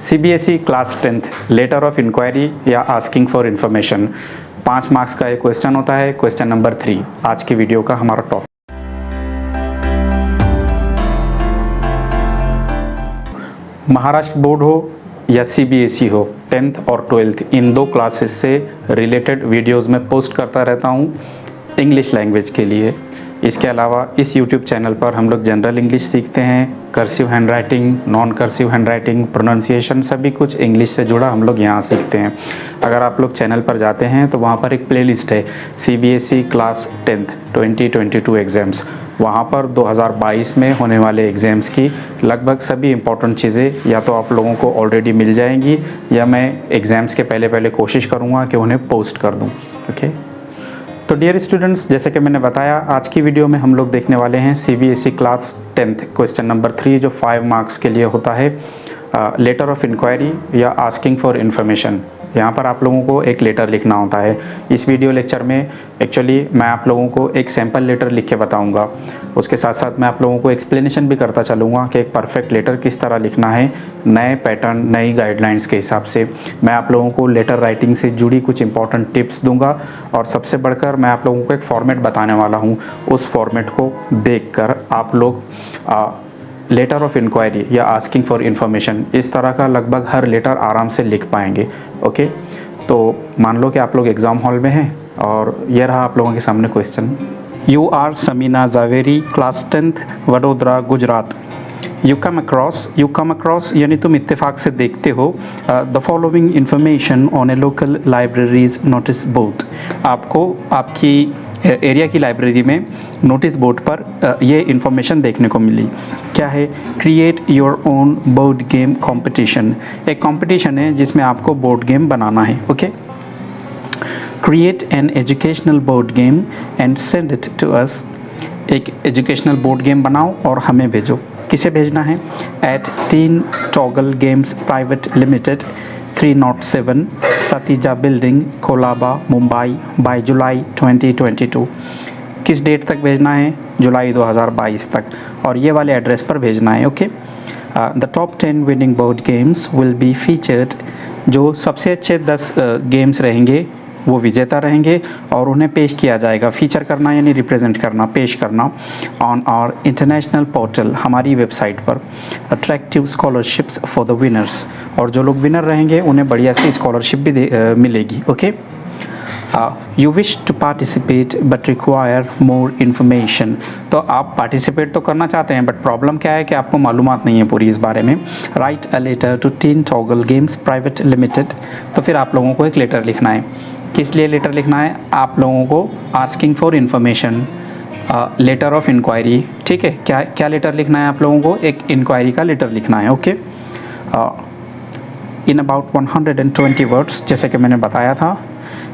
CBSE class 10th letter of enquiry या asking for information 5 marks का एक question होता है। क्वेश्चन नंबर 3 आज की वीडियो का हमारा टॉपिक। महाराष्ट्र बोर्ड हो या सीबीएसई हो, 10th और 12th इन दो क्लासेस से रिलेटेड वीडियोस में पोस्ट करता रहता हूँ इंग्लिश लैंग्वेज के लिए। इसके अलावा इस YouTube चैनल पर हम लोग जनरल इंग्लिश सीखते हैं, cursive hand writing, non cursive hand writing, pronunciation, सभी कुछ इंग्लिश से जुड़ा हम लोग यहाँ सीखते हैं। अगर आप लोग चैनल पर जाते हैं तो वहाँ पर एक प्लेलिस्ट है सीबीएसई क्लास 10th 2022 एग्ज़ाम्स। वहाँ पर 2022 में होने वाले एग्ज़ाम्स की लगभग सभी इंपॉर्टेंट चीज़ें या तो आप लोगों को ऑलरेडी मिल जाएंगी या मैं एग्ज़ाम्स के पहले कोशिश करूँगा कि उन्हें पोस्ट कर दूँ। ओके, तो डियर स्टूडेंट्स, जैसे कि मैंने बताया आज की वीडियो में हम लोग देखने वाले हैं CBSE class 10th question number 3 जो 5 मार्क्स के लिए होता है, लेटर ऑफ इंक्वायरी या आस्किंग फॉर इन्फॉर्मेशन। यहाँ पर आप लोगों को एक लेटर लिखना होता है। इस वीडियो लेक्चर में एक्चुअली मैं आप लोगों को एक सैम्पल लेटर लिख के बताऊँगा, उसके साथ साथ मैं आप लोगों को एक्सप्लेनेशन भी करता चलूँगा कि एक परफेक्ट लेटर किस तरह लिखना है नए पैटर्न, नई गाइडलाइंस के हिसाब से। मैं आप लोगों को लेटर राइटिंग से जुड़ी कुछ इंपॉर्टेंट टिप्स दूंगा और सबसे बढ़कर मैं आप लोगों को एक फॉर्मेट बताने वाला हूँ। उस फॉर्मेट को देखकर आप लोग लेटर ऑफ इंक्वायरी या आस्किंग फॉर इन्फॉर्मेशन इस तरह का लगभग हर लेटर आराम से लिख पाएंगे। ओके, तो मान लो कि आप लोग एग्ज़ाम हॉल में हैं और ये रहा आप लोगों के सामने question. You are Sameena Javeri, class 10th, Vadodara, Gujarat. You come across यानी तुम इत्तेफाक से देखते हो the following information on a local libraries notice board. आपको आपकी एरिया की लाइब्रेरी में नोटिस बोर्ड पर ये इन्फॉर्मेशन देखने को मिली। क्या है? Create your own board game competition. एक कंपटीशन है जिसमें आपको बोर्ड गेम बनाना है। Okay, create an educational board game and send it to us. एक एजुकेशनल बोर्ड गेम बनाओ और हमें भेजो। किसे भेजना है? At teen toggle games private limited, 307 Satija building, Colaba, Mumbai, by July 2022। किस डेट तक भेजना है? जुलाई 2022 तक, और ये वाले एड्रेस पर भेजना है। Okay, the top 10 winning board games will be featured. जो सबसे अच्छे 10 गेम्स रहेंगे वो विजेता रहेंगे और उन्हें पेश किया जाएगा। फीचर करना यानी रिप्रेजेंट करना, पेश करना ऑन आवर इंटरनेशनल पोर्टल, हमारी वेबसाइट पर। Attractive scholarships for the winners, और जो लोग विनर रहेंगे उन्हें बढ़िया सी स्कॉलरशिप भी मिलेगी। Okay, you wish to participate but require more information. तो आप पार्टिसिपेट तो करना चाहते हैं बट प्रॉब्लम क्या है कि आपको मालूमात नहीं है पूरी इस बारे में। Write a letter to Teen toggle games private Limited. तो फिर आप लोगों को एक लेटर लिखना है। किस लिए लेटर लिखना है? आप लोगों को asking for information, letter of enquiry. ठीक है, क्या लेटर लिखना है आप लोगों को? एक इंक्वायरी का लेटर लिखना है। ओके, इन अबाउट 120 वर्ड्स, जैसे कि मैंने बताया था।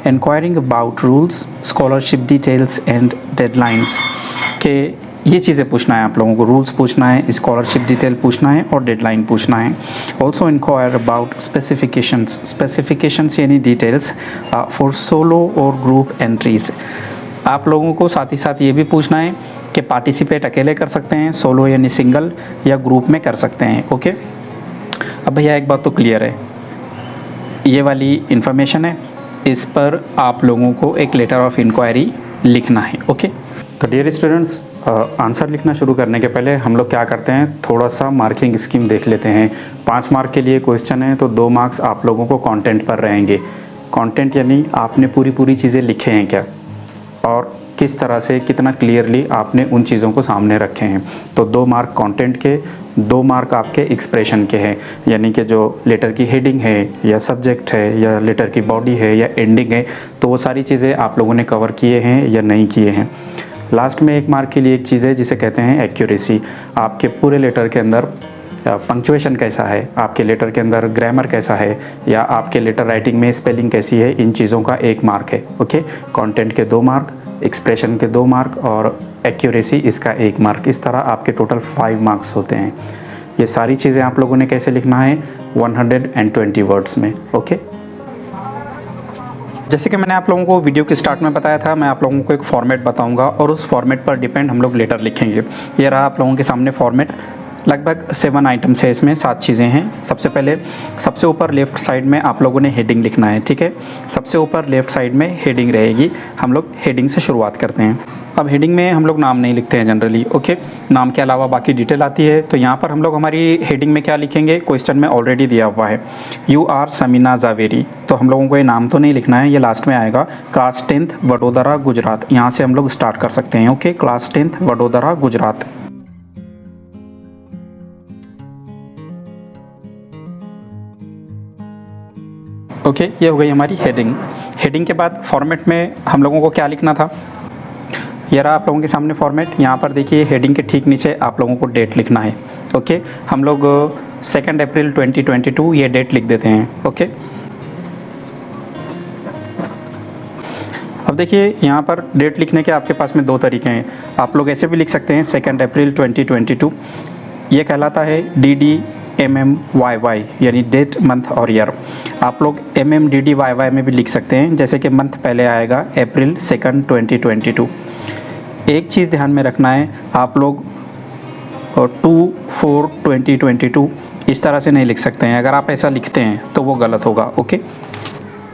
Enquiring about rules, scholarship details and deadlines, के ये चीज़ें पूछना है आप लोगों को। रूल्स पूछना है, स्कॉलरशिप डिटेल पूछना है और डेडलाइन पूछना है। ऑल्सो इंक्वायर अबाउट स्पेसिफिकेशंस यानी डिटेल्स फॉर सोलो और ग्रुप एंट्रीज। आप लोगों को साथ ही साथ ये भी पूछना है कि पार्टिसिपेट अकेले कर सकते हैं, सोलो यानी सिंगल, या ग्रुप में कर सकते हैं। ओके, अब भैया एक बात तो क्लियर है, ये वाली इंफॉर्मेशन है, इस पर आप लोगों को एक लेटर ऑफ इंक्वायरी लिखना है। ओके, तो डियर स्टूडेंट्स, आंसर लिखना शुरू करने के पहले हम लोग क्या करते हैं, थोड़ा सा मार्किंग स्कीम देख लेते हैं। 5 मार्क के लिए क्वेश्चन है तो 2 मार्क्स आप लोगों को कंटेंट पर रहेंगे। कंटेंट यानी आपने पूरी चीज़ें लिखे हैं क्या, और किस तरह से, कितना क्लियरली आपने उन चीज़ों को सामने रखे हैं। तो 2 मार्क कंटेंट के, 2 मार्क आपके एक्सप्रेशन के हैं, यानी कि जो लेटर की हेडिंग है या सब्जेक्ट है या लेटर की बॉडी है या एंडिंग है, तो वो सारी चीज़ें आप लोगों ने कवर किए हैं या नहीं किए हैं। लास्ट में 1 मार्क के लिए एक चीज़ है जिसे कहते हैं एक्यूरेसी। आपके पूरे लेटर के अंदर पंक्चुएशन कैसा है, आपके लेटर के अंदर ग्रामर कैसा है, या आपके लेटर राइटिंग में स्पेलिंग कैसी है, इन चीज़ों का 1 मार्क है। ओके, कंटेंट के 2 मार्क, एक्सप्रेशन के 2 मार्क और एक्यूरेसी इसका 1 मार्क। इस तरह आपके टोटल 5 मार्क्स होते हैं। ये सारी चीज़ें आप लोगों ने कैसे लिखना है? 120 वर्ड्स में। ओके, जैसे कि मैंने आप लोगों को वीडियो के स्टार्ट में बताया था, मैं आप लोगों को एक फॉर्मेट बताऊंगा और उस फॉर्मेट पर डिपेंड हम लोग लेटर लिखेंगे। ये रहा आप लोगों के सामने फॉर्मेट। लगभग 7 आइटम्स है इसमें, 7 चीज़ें हैं। सबसे पहले सबसे ऊपर लेफ़्ट साइड में आप लोगों ने हेडिंग लिखना है, ठीक है। सबसे ऊपर लेफ़्ट साइड में हेडिंग रहेगी। हम लोग हेडिंग से शुरुआत करते हैं। अब हेडिंग में हम लोग नाम नहीं लिखते हैं जनरली, ओके। नाम के अलावा बाकी डिटेल आती है। तो यहाँ पर हम लोग हमारी हेडिंग में क्या लिखेंगे, क्वेश्चन में ऑलरेडी दिया हुआ है, यू आर समीना जावेरी। तो हम लोगों को ये नाम तो नहीं लिखना है, ये लास्ट में आएगा। क्लास 10th वडोदरा गुजरात, यहाँ से हम लोग स्टार्ट कर सकते हैं, okay. Class 10th Vadodara Gujarat. Okay, ये हो गई हमारी हेडिंग। हेडिंग के बाद फॉर्मेट में हम लोगों को क्या लिखना था, ये रहा आप लोगों के सामने फॉर्मेट। यहाँ पर देखिए हेडिंग के ठीक नीचे आप लोगों को डेट लिखना है, ओके। हम लोग 2 अप्रैल 2022 ये डेट लिख देते हैं, ओके। अब देखिए यहाँ पर डेट लिखने के आपके पास में 2 तरीके हैं। आप लोग ऐसे भी लिख सकते हैं 2 अप्रैल 2022, ये कहलाता है DDMMYY, यानी डेट, मंथ और ईयर। आप लोग MMDDYY में भी लिख सकते हैं, जैसे कि मंथ पहले आएगा अप्रैल 2 2022। एक चीज़ ध्यान में रखना है, आप लोग 2/4/2022 इस तरह से नहीं लिख सकते हैं। अगर आप ऐसा लिखते हैं तो वो गलत होगा, ओके।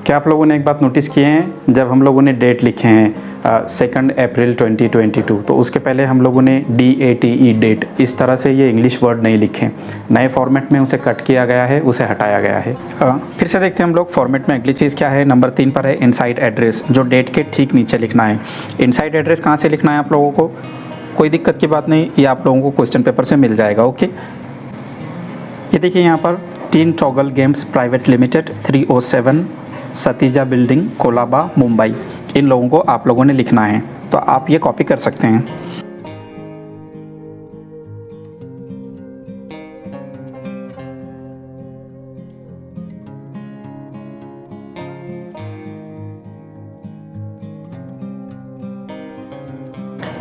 क्या आप लोगों ने एक बात नोटिस किए हैं, जब हम लोगों ने डेट लिखे हैं 2 अप्रैल 2022, तो उसके पहले हम लोगों ने DATE डेट इस तरह से ये इंग्लिश वर्ड नहीं लिखे। नए फॉर्मेट में उसे कट किया गया है, उसे हटाया गया है। फिर से देखते हैं हम लोग फॉर्मेट में अगली चीज़ क्या है। नंबर 3 पर है इनसाइड एड्रेस, जो डेट के ठीक नीचे लिखना है। इनसाइड एड्रेस कहाँ से लिखना है आप लोगों को, कोई दिक्कत की बात नहीं, ये आप लोगों को क्वेश्चन पेपर से मिल जाएगा, ओके। ये देखिए यहाँ पर teen toggle games private limited 307 Satija building, Colaba, Mumbai. इन लोगों को आप लोगों ने लिखना है, तो आप ये कॉपी कर सकते हैं।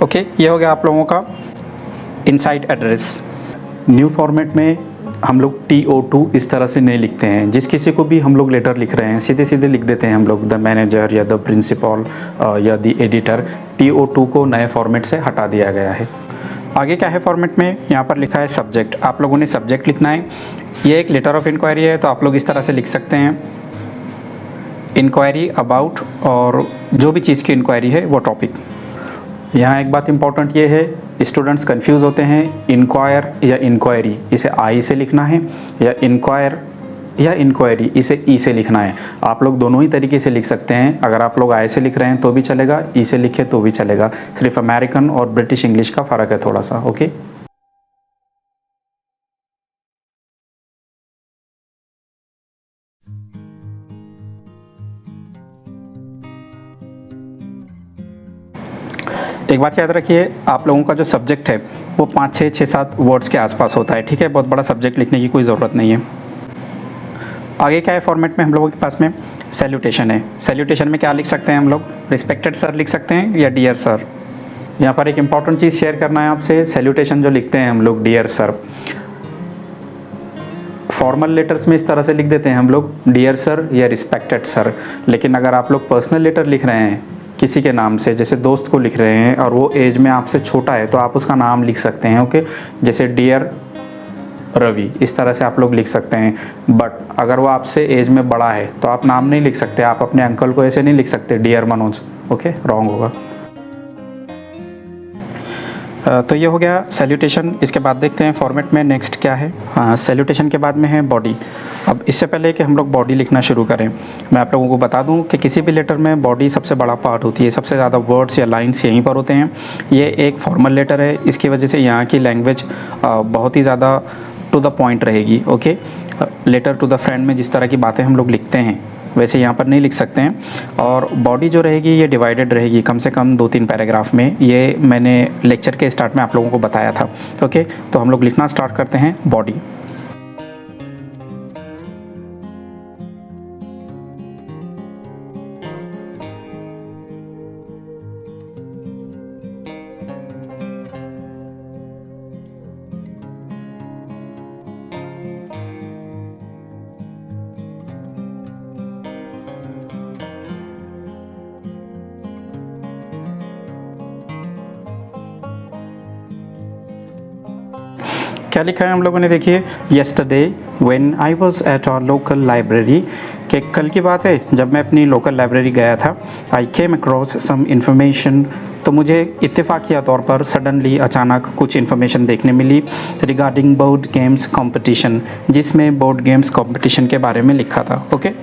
ओके, ये हो गया आप लोगों का इनसाइड एड्रेस। न्यू फॉर्मेट में हम लोग TO2 इस तरह से नहीं लिखते हैं। जिस किसी को भी हम लोग लेटर लिख रहे हैं सीधे सीधे लिख देते हैं हम लोग, द मैनेजर या द प्रिंसिपल या द एडिटर। TO2 को नए फॉर्मेट से हटा दिया गया है। आगे क्या है फॉर्मेट में, यहाँ पर लिखा है सब्जेक्ट। आप लोगों ने सब्जेक्ट लिखना है। ये एक लेटर ऑफ इंक्वायरी है, तो आप लोग इस तरह से लिख सकते हैं, इंक्वायरी अबाउट, और जो भी चीज़ की इंक्वायरी है वो टॉपिक। यहाँ एक बात इंपॉर्टेंट ये है, स्टूडेंट्स कंफ्यूज होते हैं, इंक्वायर या इंक्वायरी, इसे आई से लिखना है, या इंक्वायर या इंक्वायरी इसे ई से लिखना है। आप लोग दोनों ही तरीके से लिख सकते हैं। अगर आप लोग आई से लिख रहे हैं तो भी चलेगा, ई से लिखे तो भी चलेगा। सिर्फ अमेरिकन और ब्रिटिश इंग्लिश का फ़र्क है थोड़ा सा, ओके। एक बात याद रखिए, आप लोगों का जो सब्जेक्ट है वो 5, 6, 6, 7 वर्ड्स के आसपास होता है, ठीक है। बहुत बड़ा सब्जेक्ट लिखने की कोई ज़रूरत नहीं है। आगे क्या है फॉर्मेट में हम लोगों के पास में सैल्यूटेशन है। सैल्यूटेशन में क्या लिख सकते हैं हम लोग, रिस्पेक्टेड सर लिख सकते हैं या डियर सर। यहाँ पर एक इम्पॉर्टेंट चीज़ शेयर करना है आपसे, सैल्यूटेशन जो लिखते हैं हम लोग डियर सर, फॉर्मल लेटर्स में इस तरह से लिख देते हैं हम लोग डियर सर या रिस्पेक्टेड सर। लेकिन अगर आप लोग पर्सनल लेटर लिख रहे हैं किसी के नाम से, जैसे दोस्त को लिख रहे हैं और वो एज में आपसे छोटा है, तो आप उसका नाम लिख सकते हैं, ओके। जैसे डियर रवि, इस तरह से आप लोग लिख सकते हैं। बट अगर वो आपसे एज में बड़ा है तो आप नाम नहीं लिख सकते। आप अपने अंकल को ऐसे नहीं लिख सकते डियर मनोज, ओके, रॉन्ग होगा। तो ये हो गया सैल्यूटेशन। इसके बाद देखते हैं फॉर्मेट में नेक्स्ट क्या है। सैल्यूटेशन के बाद में है बॉडी। अब इससे पहले कि हम लोग बॉडी लिखना शुरू करें, मैं आप लोगों को बता दूं कि किसी भी लेटर में बॉडी सबसे बड़ा पार्ट होती है, सबसे ज़्यादा वर्ड्स या लाइंस यहीं पर होते हैं। ये एक फॉर्मल लेटर है, इसकी वजह से यहाँ की लैंग्वेज बहुत ही ज़्यादा टू द पॉइंट रहेगी, okay. Letter to the friend में जिस तरह की बातें हम लोग लिखते हैं वैसे यहाँ पर नहीं लिख सकते हैं। और बॉडी जो रहेगी ये डिवाइडेड रहेगी कम से कम 2-3 पैराग्राफ में। ये मैंने लेक्चर के स्टार्ट में आप लोगों को बताया था, ओके। तो हम लोग लिखना स्टार्ट करते हैं बॉडी। क्या लिखा है हम लोगों ने, देखिए, yesterday when I was at our local library, कि कल की बात है जब मैं अपनी लोकल लाइब्रेरी गया था, आई केम अक्रॉस सम इन्फॉर्मेशन, तो मुझे इत्तेफाकिया तौर पर सडनली अचानक कुछ इन्फॉर्मेशन देखने मिली रिगार्डिंग बोर्ड गेम्स कंपटीशन, जिसमें बोर्ड गेम्स कंपटीशन के बारे में लिखा था। ओके,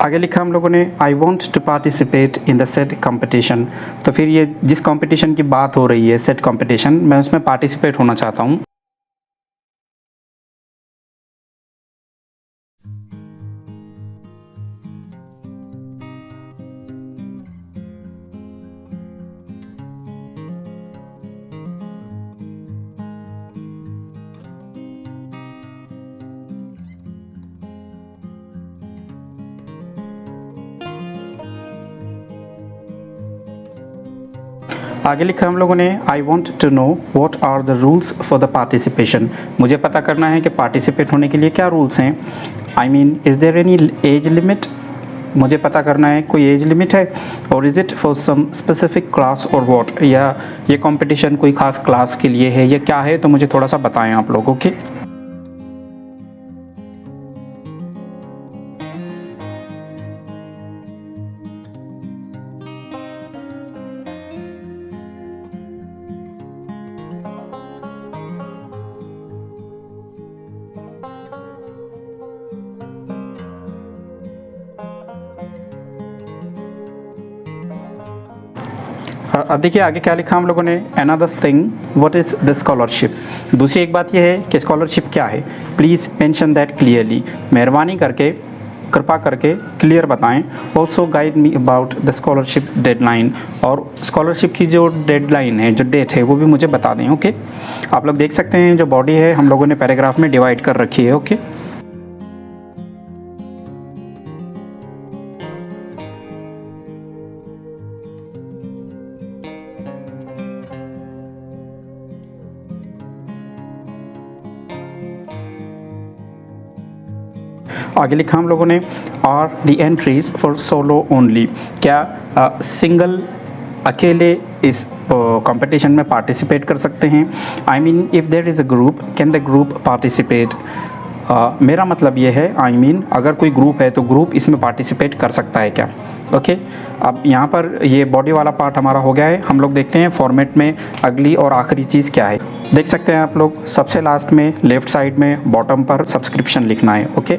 आगे लिखा हम लोगों ने, I want to participate in the set competition, तो फिर ये जिस कंपटीशन की बात हो रही है सेट कंपटीशन, मैं उसमें पार्टिसिपेट होना चाहता हूँ। आगे लिखा हम लोगों ने, I want to know what are the rules for the participation, मुझे पता करना है कि पार्टिसिपेट होने के लिए क्या रूल्स हैं। I mean is there any age limit, मुझे पता करना है कोई एज लिमिट है, और is it for some specific class or what, या ये कंपटीशन कोई ख़ास क्लास के लिए है या क्या है, तो मुझे थोड़ा सा बताएं आप लोग। ओके, अब देखिए आगे क्या लिखा हम लोगों ने, another thing what is the scholarship, दूसरी एक बात यह है कि स्कॉलरशिप क्या है, प्लीज़ मेंशन दैट क्लियरली, मेहरबानी करके कृपा करके क्लियर बताएं। Also guide me about the scholarship deadline, और स्कॉलरशिप की जो डेडलाइन है, जो डेट है, वो भी मुझे बता दें। ओके, आप लोग देख सकते हैं जो बॉडी है हम लोगों ने पैराग्राफ में डिवाइड कर रखी है। ओके, आगे लिखा हम लोगों ने, are the entries for solo only, क्या सिंगल अकेले इस कंपटीशन में पार्टिसिपेट कर सकते हैं। I mean if there is a group can the group participate, मेरा मतलब ये है, आई मीन अगर कोई ग्रुप है तो ग्रुप इसमें पार्टिसिपेट कर सकता है क्या। ओके, अब यहाँ पर ये बॉडी वाला पार्ट हमारा हो गया है, हम लोग देखते हैं फॉर्मेट में अगली और आखिरी चीज़ क्या है। देख सकते हैं आप लोग, सबसे लास्ट में लेफ़्ट साइड में बॉटम पर सब्सक्रिप्शन लिखना है। ओके,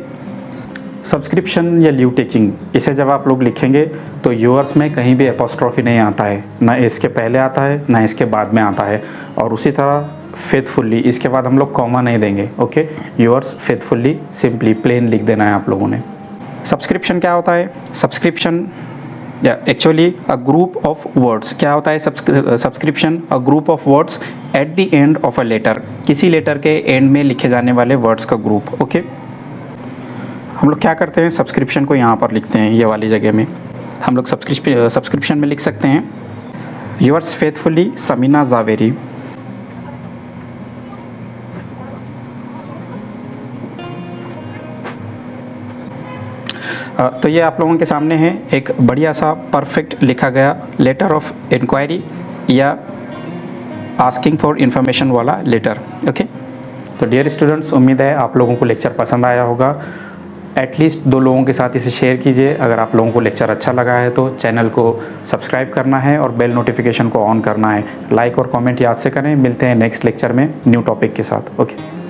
सब्सक्रिप्शन या लीव टेकिंग, इसे जब आप लोग लिखेंगे तो यूअर्स में कहीं भी एपोस्ट्रॉफी नहीं आता है, ना इसके पहले आता है ना इसके बाद में आता है, और उसी तरह फेथफुल्ली, इसके बाद हम लोग कॉमा नहीं देंगे। ओके, यूअर्स फेथफुल्ली सिंपली प्लेन लिख देना है आप लोगों ने। सब्सक्रिप्शन क्या होता है, सब्सक्रिप्शन या actually a group of words, क्या होता है subscription, a group of words at the end of a letter, किसी लेटर के एंड में लिखे जाने वाले वर्ड्स का ग्रुप। ओके, हम लोग क्या करते हैं, सब्सक्रिप्शन को यहाँ पर लिखते हैं, ये वाली जगह में हम लोग सब्सक्रिप्शन में लिख सकते हैं, योर्स फेथफुली समीना जावेरी। तो ये आप लोगों के सामने है एक बढ़िया सा परफेक्ट लिखा गया लेटर ऑफ इंक्वायरी या आस्किंग फॉर इन्फॉर्मेशन वाला लेटर। ओके, तो डियर स्टूडेंट्स, उम्मीद है आप लोगों को लेक्चर पसंद आया होगा। एटलीस्ट 2 लोगों के साथ इसे शेयर कीजिए। अगर आप लोगों को लेक्चर अच्छा लगा है तो चैनल को सब्सक्राइब करना है और बेल नोटिफिकेशन को ऑन करना है। लाइक और कमेंट याद से करें। मिलते हैं नेक्स्ट लेक्चर में न्यू टॉपिक के साथ। ओके।